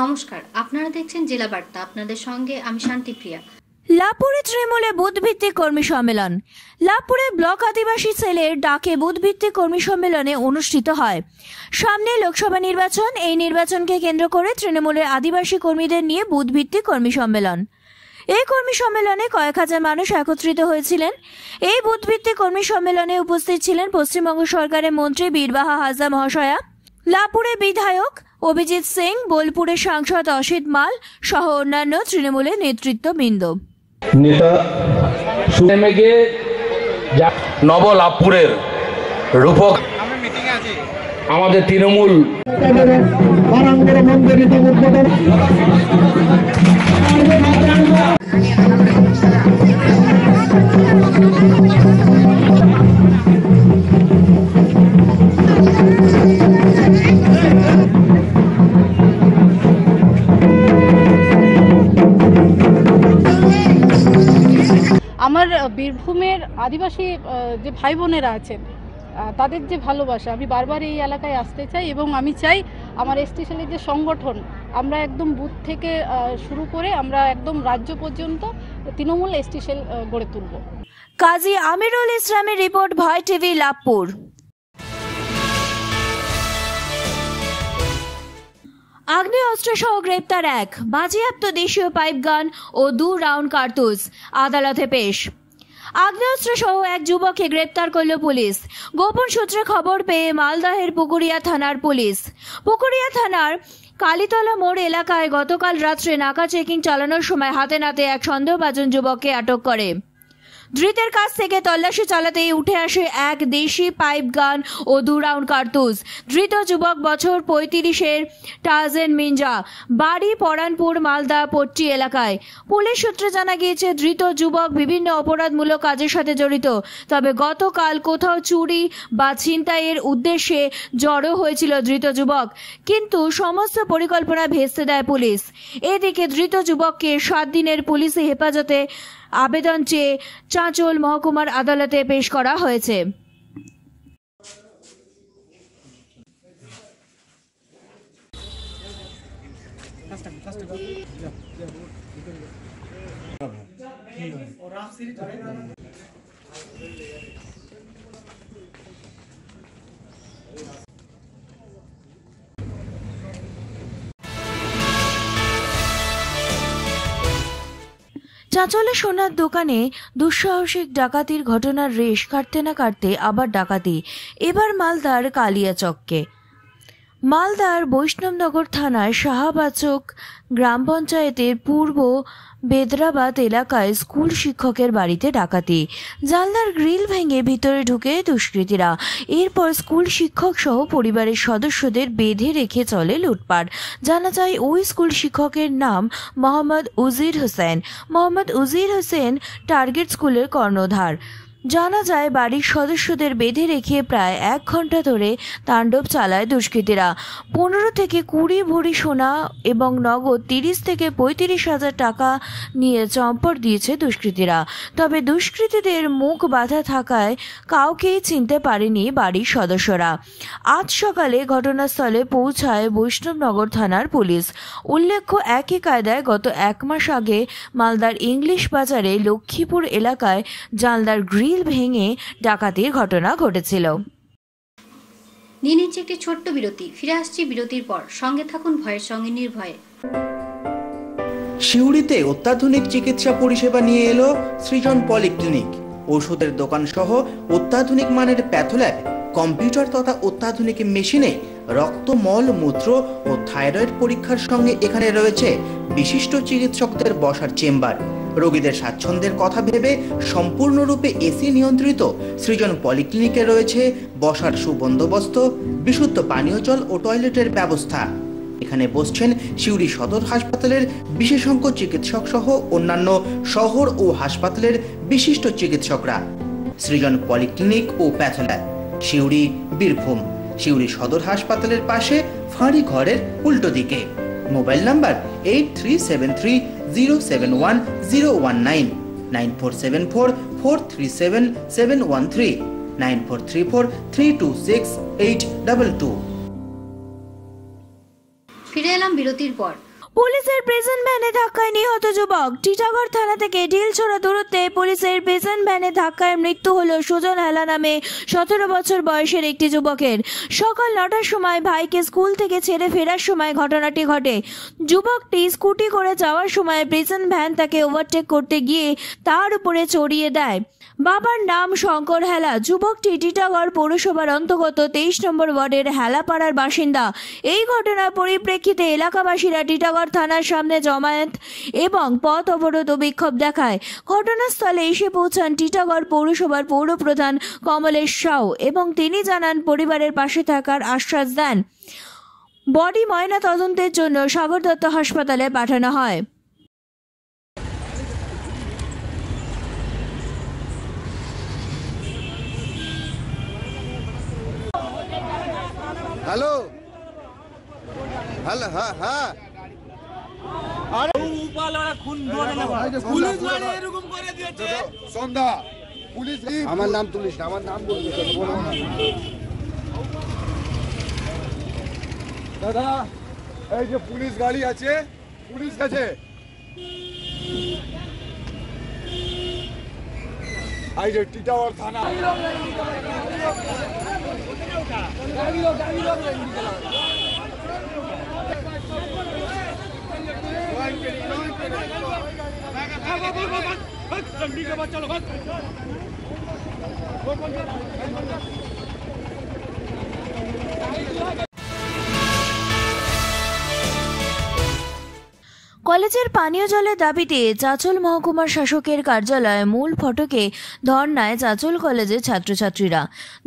নমস্কার, আপনারা দেখছেন জেলা বার্তা। আপনাদের সঙ্গে আমি শান্তিপ্রিয়া। লাভপুরে তৃণমূলে বুথভিত্তিক কর্মী সম্মেলন। লাভপুরে ব্লক আদিবাসী সেলের ডাকে বুথভিত্তিক কর্মী সম্মেলনে অনুষ্ঠিত হয়। সামনে লোকসভা নির্বাচন, এই নির্বাচনকে কেন্দ্র করে তৃণমূলের আদিবাসী কর্মীদের নিয়ে বুথভিত্তিক কর্মী সম্মেলন। এই কর্মী সম্মেলনে কয়েক হাজার মানুষ একত্রিত হয়েছিলেন। এই বুথভিত্তিক কর্মী সম্মেলনে উপস্থিত ছিলেন পশ্চিমবঙ্গ সরকারের মন্ত্রী বীরবাহা হাজরা মহাশয়া, লাভপুরের বিধায়ক অভিজিৎ সিং, বোলপুরের সাংসদ অসিত মাল সহ অন্যান্য তৃণমূলের নেতৃত্ববৃন্দ। নেতা নব লাভপুরের রূপক আমাদের তৃণমূল আমার বীরভূমের আদিবাসী যে ভাই বোনেরা আছেন তাদের যে ভালোবাসা, আমি বারবার এই এলাকায় আসতে চাই এবং আমি চাই আমার এসটি সেলের যে সংগঠন, আমরা একদম বুথ থেকে শুরু করে আমরা একদম রাজ্য পর্যন্ত তৃণমূল এসটি সেল গড়ে তুলব। কাজী আমিরুল ইসলামের রিপোর্ট, ভয় টিভি, লাভপুর। আগ্নেয়াস্ত্র সহ গ্রেপ্তার এক, বাজেয়াপ্ত দেশীয় পাইপ গান ও 2 রাউন্ড কার্তুজ, আদালতে পেশ। আগ্নেয়াস্ত্র সহ এক যুবককে গ্রেপ্তার করল পুলিশ। গোপন সূত্রে খবর পেয়ে মালদহের পুকুরিয়া থানার পুলিশ পুকুরিয়া থানার কালীতলা মোড় এলাকায় গতকাল রাত্রে নাকা চেকিং চালানোর সময় হাতে নাতে এক সন্দেহভাজন যুবককে আটক করে। ধৃতের কাছ থেকে তল্লাশি চালাতেই উঠে আসে এক দেশি পাইপ গান ও 2 রাউন্ড কার্তুজ। ধৃত যুবক বছর 35-এর টাজেন মিঞ্জা, বাড়ি পরানপুর, মালদা পট্টি এলাকায়। পুলিশ সূত্রে জানা গিয়েছে ধৃত যুবক বিভিন্ন অপরাধমূলক কাজের সাথে জড়িত। তবে গতকাল কোথাও চুরি বা ছিনতাইয়ের উদ্দেশ্যে জড়ো হয়েছিল ধৃত যুবক, কিন্তু সমস্ত পরিকল্পনা ভেস্তে দেয় পুলিশ। এদিকে ধৃত যুবককে 7 দিনের পুলিশি হেফাজতে আবেদন চেয়ে চাঁচল মহকুমার আদালতে পেশ করা হয়েছে। চাঁচলে সোনার দোকানে দুঃসাহসিক ডাকাতির ঘটনার রেশ কাটতে না কাটতে আবার ডাকাতি, এবার মালদার কালিয়াচককে। মালদার বৈষ্ণবনগর থানায় শাহবাচক গ্রাম পঞ্চায়েতের পূর্ব বেদরাবাদ এলাকায় স্কুল শিক্ষকের বাড়িতে ডাকাতি। জানলার গ্রিল ভেঙে ভিতরে ঢুকে দুষ্কৃতীরা। এরপর স্কুল শিক্ষক সহ পরিবারের সদস্যদের বেঁধে রেখে চলে লুটপাট। জানা যায় ওই স্কুল শিক্ষকের নাম মোহাম্মদ উজির হোসেন। মোহাম্মদ উজির হোসেন টার্গেট স্কুলের কর্ণধার। জানা যায় বাড়ির সদস্যদের বেঁধে রেখে প্রায় 1 ঘন্টা ধরে তাণ্ডব চালায় দুষ্কৃতীরা। 15 থেকে 20 ভরি সোনা এবং নগদ 30 থেকে 35 হাজার টাকা নিয়ে চম্পট দিয়েছে দুষ্কৃতীরা। তবে দুষ্কৃতীদের মুখ বাঁধা থাকায় কাউকেই চিনতে পারেনি বাড়ির সদস্যরা। আজ সকালে ঘটনাস্থলে পৌঁছায় বৈষ্ণবনগর থানার পুলিশ। উল্লেখ্য, একই কায়দায় গত 1 মাস আগে মালদার ইংলিশ বাজারে লক্ষ্মীপুর এলাকায় জানলার গ্রিল ভেঙে ডাকাতির ঘটনা ঘটেছিল। নিয়ে নিচ্ছে একটি ছোট্ট বিরতি, ফিরে আসছি বিরতির পর। সঙ্গে থাকুন ভয়ের সঙ্গে নির্ভয়ে। সিউড়িতে অত্যাধুনিক চিকিৎসা পরিষেবা নিয়ে এলো সৃজন পলিক্লিনিক। ওষুধের দোকান সহ অত্যাধুনিক মানের প্যাথোল্যাব, কম্পিউটার তথা অত্যাধুনিক মেশিনে রক্ত, মল, মূত্র ও থাইরয়েড পরীক্ষার সঙ্গে এখানে রয়েছে বিশিষ্ট চিকিৎসকদের বসার চেম্বার। রোগীদের স্বাচ্ছন্দ্যের কথা ভেবে সম্পূর্ণরূপে এসি নিয়ন্ত্রিত সৃজন পলিক্লিনিকে রয়েছে বসার সুবন্দোবস্ত, বিশুদ্ধ পানীয় জল ও টয়লেটের ব্যবস্থা। এখানে বসছেন সিউড়ি সদর হাসপাতালের বিশেষজ্ঞ চিকিৎসক সহ অন্যান্য শহর ও হাসপাতালের বিশিষ্ট চিকিৎসকরা। সৃজন পলিক্লিনিক ও প্যাথোল্যাব, সিউড়ি, বীরভূম। সিউড়ি সদর হাসপাতালের পাশে ফাঁড়ি ঘরের উল্টো দিকে। Mobile number 8373071019, 9474437713, 9434326822। ফিরে এলাম বিরতির পর। পুলিশের প্রিজন ভ্যানে ধাক্কায় নিহত যুবক। টিটাগড় থানা থেকে ঢিলছোড়া দূরত্বে পুলিশের প্রিজন ভ্যানে ধাক্কায় মৃত্যু হলো সুজন হেলা নামে 17 বছর বয়সের একটি যুবকের। সকাল 9টার সময় ভাইকে স্কুল থেকে ছেড়ে ফেরার সময় ঘটনাটি ঘটে। যুবকটি স্কুটি করে যাওয়ার সময় প্রিজন ভ্যান তাকে ওভারটেক করতে গিয়ে তার উপরে চড়িয়ে দেয়। বাবার নাম শঙ্কর হেলা। যুবকটি টিটাগড় পৌরসভার অন্তর্গত 23 নম্বর ওয়ার্ডের হেলাপাড়ার বাসিন্দা। এই ঘটনার পরিপ্রেক্ষিতে এলাকাবাসীরা টিটাগড় থানার সামনে জমায়েত এবং পথ অবরোধ ও বিক্ষোভ দেখায়। ঘটনাস্থলে এসে পৌঁছান টিটাগড় পৌরসভার পৌরপ্রধান কমলেশ সাউ এবং তিনি জানান পরিবারের পাশে থাকার আশ্বাস দেন। বডি ময়না তদন্তের জন্য সাগর দত্ত হাসপাতালে পাঠানো হয়। হ্যালো হ্যালো হ্যাঁ হ্যাঁ সন্ধ্যা পুলিশ। আমার নাম তুলিস না, আমার নাম বলবি দাদা। এই যে পুলিশ গাড়ি আছে, পুলিশ গেছে। এই যে টিটাগড় থানা কলেজের পানীয় জলের দাবিতে চাঁচল মহকুমার শাসকের কার্যালয়ে মূল ফটকে ধর্নায় চাঁচল কলেজের ছাত্রছাত্রীরা।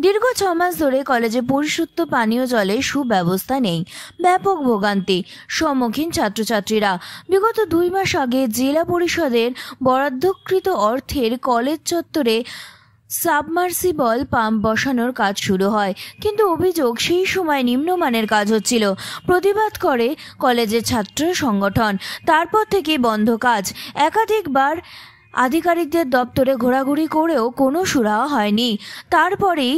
দীর্ঘ 6 মাস ধরে কলেজে পরিশুদ্ধ পানীয় জলের সুব্যবস্থা নেই। ব্যাপক ভোগান্তি সম্মুখীন ছাত্রছাত্রীরা। বিগত 2 মাস আগে জেলা পরিষদের বরাদ্দকৃত অর্থের কলেজ চত্বরে সাবমার্সিবল পাম্প বসানোর কাজ শুরু হয়, কিন্তু অভিযোগ সেই সময় নিম্নমানের কাজ হচ্ছিল। প্রতিবাদ করে কলেজের ছাত্র সংগঠন। তারপর থেকে বন্ধ কাজ। একাধিকবার আধিকারিকদের দপ্তরে ঘোরাঘুরি করেও কোনো সুরাহা হয়নি। তারপরেই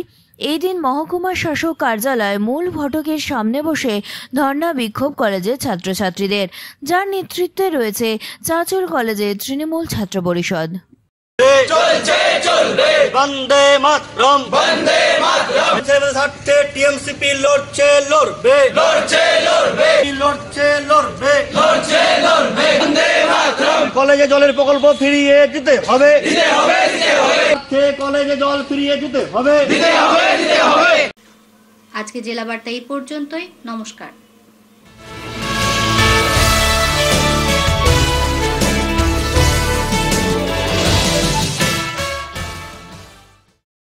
এই দিন মহকুমা শাসক কার্যালয় মূল ফটকের সামনে বসে ধর্ণা বিক্ষোভ কলেজের ছাত্রছাত্রীদের, যার নেতৃত্বে রয়েছে চাঁচল কলেজের তৃণমূল ছাত্র পরিষদ। চলছে চলবে বন্দে মাতরম, বন্দে মাতরম। স্বার্থে টিএমসিপি লড়ছে লড়বে, লড়ছে লড়বে, লড়ছে লড়বে, লড়ছে লড়বে। বন্দে মাতরম। কলেজে জলের প্রকল্প ফিরিয়ে দিতে হবে, দিতে হবে, দিতে হবে। কলেজে জল ফিরিয়ে দিতে হবে, দিতে হবে, দিতে হবে। আজকে জেলা বার্তা এই পর্যন্তই। নমস্কার।